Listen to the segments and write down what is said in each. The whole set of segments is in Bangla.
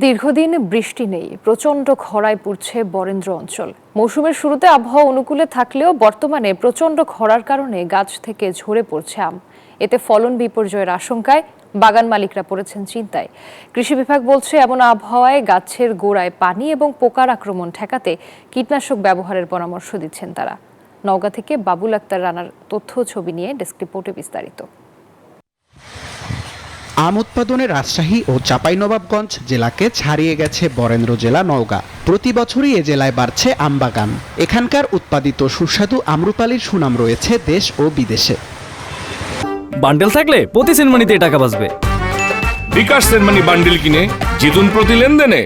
দীর্ঘদিন বৃষ্টি নেই, প্রচণ্ড খরায় পড়ছে বরেন্দ্র অঞ্চল। মৌসুমের শুরুতে আবহাওয়া অনুকূলে থাকলেও বর্তমানে প্রচণ্ড খরার কারণে গাছ থেকে ঝরে পড়ছে আম। এতে ফলন বিপর্যয়ের আশঙ্কায় বাগান মালিকরা পড়েছেন চিন্তায়। কৃষি বিভাগ বলছে, এমন আবহাওয়ায় গাছের গোড়ায় পানি এবং পোকার আক্রমণ ঠেকাতে কীটনাশক ব্যবহারের পরামর্শ দিচ্ছেন তারা। নওগাঁ থেকে বাবুল আক্তার রানার তথ্য ছবি নিয়ে ডেস্ক রিপোর্টে বিস্তারিত। আম উৎপাদনে রাজশাহী ও চাঁপাইনবাবগঞ্জ জেলাকে ছাড়িয়ে গেছে বরেন্দ্র জেলা নওগাঁ। প্রতি বছরই এ জেলায় বাড়ছে আম বাগান। এখানকার উৎপাদিত সুস্বাদু আম্রপালির সুনাম রয়েছে দেশ ও বিদেশে। বান্ডেল থাকলে প্রতি সেনমানিতে টাকা বাঁচবে। বিকাশ সেনমানি বান্ডেল কিনে জিতুন প্রতি লেনদেনে।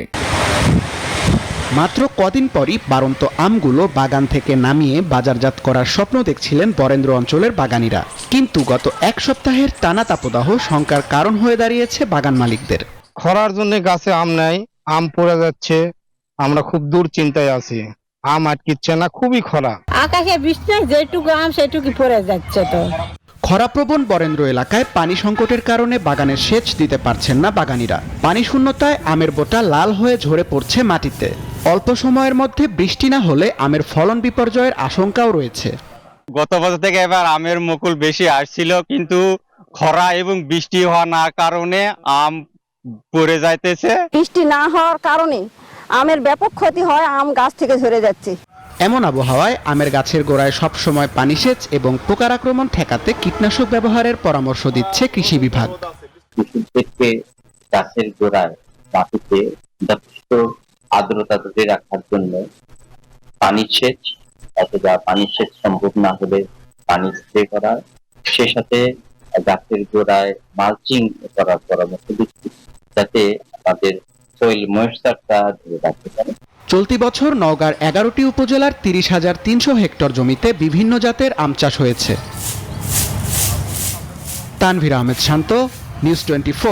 মাত্র কদিন পরই বাড়ন্ত আমগুলো বাগান থেকে নামিয়ে বাজারজাত করার স্বপ্ন দেখছিলেন বরেন্দ্র অঞ্চলের বাগানীরা। কিন্তু গত এক সপ্তাহের টানা তাপদাহ শঙ্কার কারণ হয়ে দাঁড়িয়েছে বাগান মালিকদের। খরার জন্য গাছে আম নাই, আম পড়ে যাচ্ছে। আমরা খুব দুশ্চিন্তায় আছি, আম আটকিচ্ছে না, খুবই খরা। আকাশে বৃষ্টি যেটুকু আম সেটুকু পড়ে যাচ্ছে। তো খরাপ্রবণ বরেন্দ্র এলাকায় পানি সংকটের কারণে বাগানে সেচ দিতে পারছেন না বাগানীরা। পানি শূন্যতায় আমের বোটা লাল হয়ে ঝরে পড়ছে মাটিতে। অল্প সময়ের মধ্যে বৃষ্টি না হলে আমের ফলন বিপর্যয়ের আশঙ্কাও রয়েছে। গত বছর থেকে এবার আমের মুকুল বেশি আসছিল, কিন্তু খরা এবং বৃষ্টি হওয়া না কারণে আম পড়ে যাইতেছে। বৃষ্টি না হওয়ার কারণে আমের ব্যাপক ক্ষতি হয়, আম গাছ থেকে ঝরে যাচ্ছে। এমন আবহাওয়ায় আমের গাছের গোড়ায় সবসময় পানি সেচ এবং পোকার আক্রমণ ঠেকাতে কীটনাশক ব্যবহারের পরামর্শ দিচ্ছে কৃষি বিভাগ। কৃষকদেরকে গাছের গোড়ায় মাটিতে যথেষ্ট আর্দ্রতা ধরে রাখার জন্য পানি সেচ অথবা পানি সেচ সম্ভব না হলে পানি স্প্রে করা, সে সাথে গাছের গোড়ায় মালচিং করার পরামর্শ দিচ্ছি, যাতে আমাদের সয়েল ময়েশ্চারটা ধরে রাখতে পারে। চলতি বছর নওগাঁর 11টি উপজেলার 30,300 হেক্টর জমিতে বিভিন্ন জাতের আম চাষ হয়েছে। তানভীর আহমেদ শান্ত, নিউজ 24।